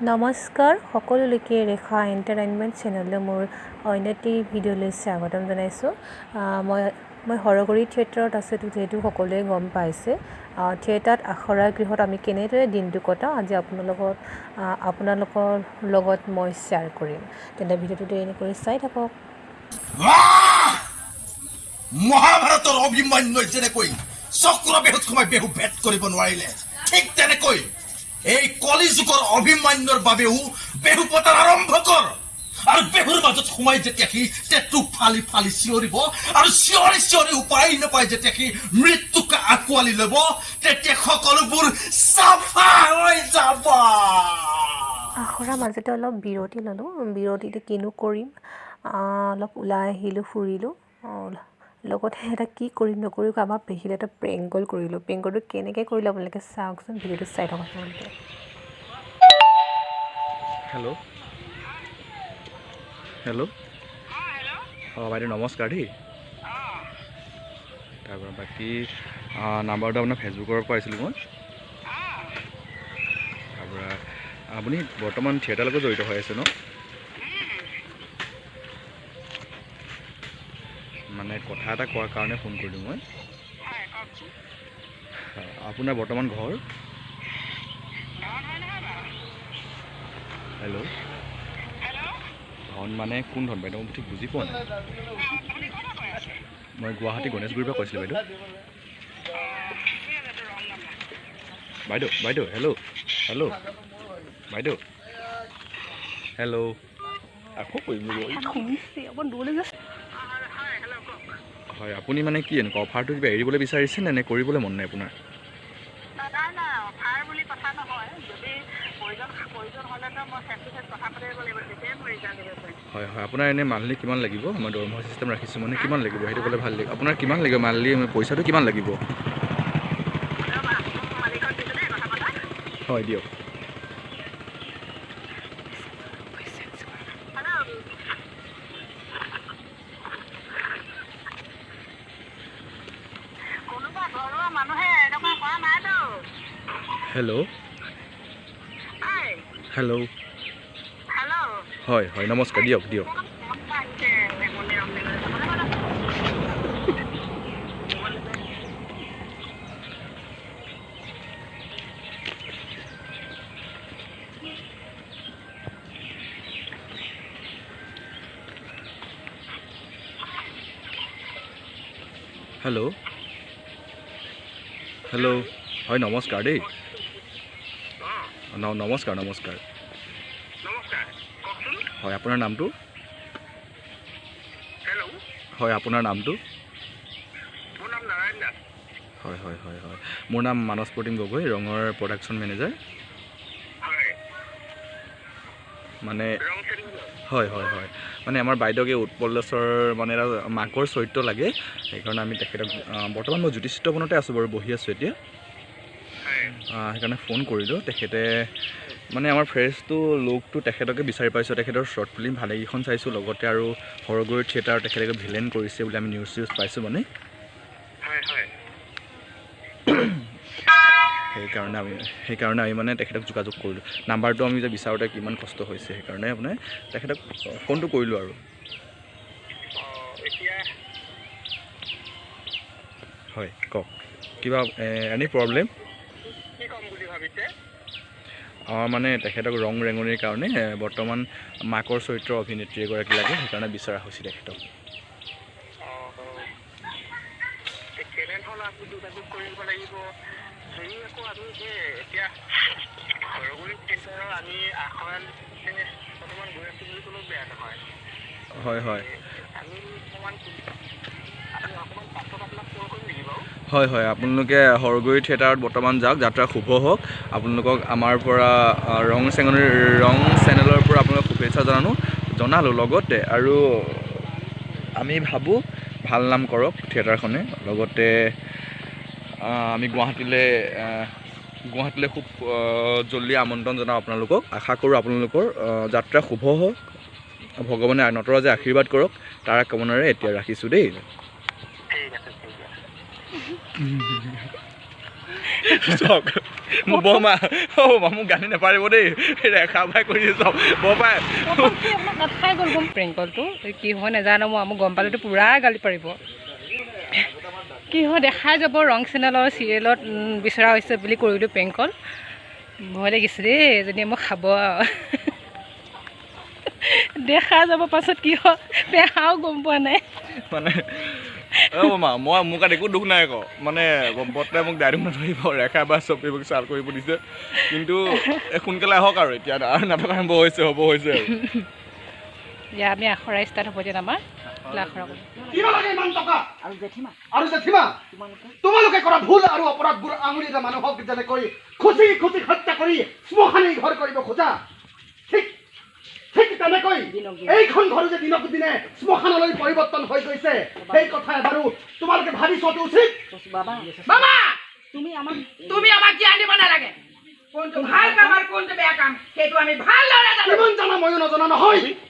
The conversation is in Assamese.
নমস্কাৰ সকলোলৈকে ৰেখা এণ্টাৰটেইনমেণ্ট চেনেললৈ মোৰ অন্য এটি ভিডিঅ'লৈ স্বাগতম জনাইছোঁ। মই সৰগুৰি থিয়েটাৰত আছোঁ, যিহেতু সকলোৱে গম পাইছে। থিয়েটাৰত আখৰা গৃহত আমি কেনেদৰে দিনটো কটাওঁ আজি আপোনালোকৰ লগত মই শ্বেয়াৰ কৰিম। তেন্তে ভিডিঅ'টো দেৰি কৰি চাই থাকক। মহাভাৰতৰ অভিমন্যুৰ যেনেকৈ চক্ৰবেহুত সোমাই বেহু ভেদ কৰিব নোৱাৰিলে, ঠিক তেনেকৈ এই কলি যুগৰ অভিমন্যুৰ বাবেও বেহু পতাৰ আৰম্ভ কৰ। আৰু বেহুৰ মাজত সোমাই যেতিয়া সি তেতু ফালি ফালি চিঞৰিব আৰু চিঞৰি চিঞৰি উপায় নাপায় যেতিয়া সি মৃত্যুক আঁকোৱালি ল'ব, তেতিয়া সকলোবোৰ চাফা হৈ যাব। আখৰাৰ মাজতে অলপ বিৰতি ল'লোঁ। বিৰতিতে কিনো কৰিম, অলপ ওলাই আহিলোঁ, ফুৰিলোঁ। লগতে এটা কি কৰিম নকৰিম আমাৰ পেহীলে এটা প্ৰেংক কল কৰিলোঁ। প্ৰেংক কলটো কেনেকৈ কৰিলোঁ আপোনালোকে চাওকচোন, ভিডিঅ'টো চাই থাকক আপোনালোকে। হেল্ল' হেল্ল' অঁ বাইদেউ নমস্কাৰ দেই। তাৰপৰা বাকী নাম্বাৰটো আপোনাৰ ফেচবুকৰ পৰা পাইছিলোঁ মই। তাৰপৰা আপুনি বৰ্তমান থিয়েটাৰৰ লগত জড়িত হৈ আছে ন? মানে কথা এটা কোৱাৰ কাৰণে ফোন কৰিলোঁ মই। আপোনাৰ বৰ্তমান ঘৰ? হেল্ল' ধন মানে কোন ধন বাইদেউ? মই ঠিক বুজি পোৱা নাই। মই গুৱাহাটী গণেশগুৰিৰ পৰা কৈছিলোঁ বাইদেউ। বাইদেউ হেল্ল' হেল্ল' বাইদেউ হেল্ল' আকৌ কৰিম হয়। আপুনি মানে কি এনেকুৱা অফাৰটো কিবা এৰিবলৈ বিচাৰিছে নে কৰিবলৈ মন নাই আপোনাৰ? হয় হয়। আপোনাৰ এনেই মান্থলি কিমান লাগিব? মই দৰমহা চিষ্টেম ৰাখিছোঁ, মানে কিমান লাগিব সেইটো ক'লে ভাল লাগিব। আপোনাৰ কিমান লাগিব মান্থলি? পইচাটো কিমান লাগিব? হয় দিয়ক। হেল্ল' হেল্ল' হয় হয় নমস্কাৰ, দিয়ক দিয়ক। হেল্ল' হেল্ল' হয় নমস্কাৰ দেই। নমস্কাৰ নমস্কাৰ। হয় আপোনাৰ নামটো? হয় আপোনাৰ নামটো? হয় হয় হয় হয়। মোৰ নাম মানস প্ৰতিম গগৈ, ৰঙৰ প্ৰডাকশ্যন মেনেজাৰ। মানে হয় হয় হয়। মানে আমাৰ বাইদেউক এই উৎপল দাসৰ মানে এটা মাকৰ চৰিত্ৰ লাগে, সেইকাৰণে আমি তেখেতক বৰ্তমান মই জ্যোতিষিত্ৰবনতে আছোঁ বাৰু, বহি আছোঁ এতিয়া। সেইকাৰণে ফোন কৰিলোঁ। তেখেতে মানে আমাৰ ফ্ৰেছটো লুকটো তেখেতকে বিচাৰি পাইছোঁ। তেখেতৰ শ্বৰ্ট ফিল্ম ভালেকেইখন চাইছোঁ, লগতে আৰু সৰগুৰি থিয়েটাৰ তেখেতকে ভিলেন কৰিছে বুলি আমি নিউজ পাইছোঁ মানে। সেইকাৰণে আমি মানে তেখেতক যোগাযোগ কৰিলোঁ। নাম্বাৰটো আমি যে বিচাৰোঁতে কিমান কষ্ট হৈছে, সেইকাৰণে মানে তেখেতক ফোনটো কৰিলোঁ আৰু। হয় কওক, কিবা এনি প্ৰব্লেম? মানে তেখেতক ৰং ৰেঙনিৰ কাৰণে বৰ্তমান মাকৰ চৰিত্ৰৰ অভিনেত্ৰী এগৰাকী লাগে, সেইকাৰণে বিচৰা হৈছে তেখেতক। হয় হয় হয় হয়। আপোনালোকে সৰগুৰি থিয়েটাৰত বৰ্তমান যাওক, যাত্ৰা শুভ হওক। আপোনালোকক আমাৰ পৰা ৰং চেনেলৰ পৰা আপোনালোক শুভেচ্ছা জনালোঁ। লগতে আৰু আমি ভাবোঁ ভাল নাম কৰক থিয়েটাৰখনে। লগতে আমি গুৱাহাটীলৈ খুব জল্দি আমন্ত্ৰণ জনাওঁ আপোনালোকক। আশা কৰোঁ আপোনালোকৰ যাত্ৰা শুভ হওক, ভগৱানে নটৰাজে আশীৰ্বাদ কৰক, তাৰ কামনাৰে এতিয়া ৰাখিছোঁ দেই। মোৰ বৰমা মোক গালি নাপাৰিব দেই ৰেখা বাই কৰি চাওক বৰমাই খাই গ'ল গম প্ৰেংকলটো কি হয় নাজানো মই মোক গম পালেতো পূৰা গালি পাৰিব কি হয় দেখাই যাব ৰং চেনেলৰ চিৰিয়েলত বিচৰা হৈছে বুলি কৰিলোঁ প্ৰেংকল ভয় লাগিছে দেই এজনীয়ে মোক খাব দেখা যাব পাছত কি হয় পেহাও গম পোৱা নাই মানে বৰমা মই মোৰ গাত একো দুখ নাই আকৌ মানে বৰ্তাই মোক দায়িত্ব নধৰিব ৰেখা বা চব এইবোৰ চাল কৰিব দিছে কিন্তু সোনকালে আহক আৰু এতিয়া আৰু নাটক আৰম্ভ হৈছে হ'ব হৈছে এতিয়া আমি আখৰা ষ্টাৰ্ট হ'ব এতিয়া আমাৰ আখৰা আৰু জেঠিমা তোমালোকে কৰা ভুল আৰু অপৰাধবোৰ আঙুলি এটা মানুহক যেনেকৈ খুচি খুচি হত্যা কৰি শ্মশানে ঘৰ কৰিব খোজা ঠিক ঠিক তেনেকৈ এইখন ঘৰ যে দিনক দিনে শ্মশানলৈ পৰিৱৰ্তন হৈ গৈছে সেই কথা এবাৰো তোমালোকে ভাবি চোৱাটো উচিত বাবা তুমি আমাক জ্ঞান দিব নালাগে কোনটো ভাল কাম আৰু কোনটো বেয়া কাম সেইটো আমি ভালদৰে জানো কিমান জানা ময়ো নজনা নহয়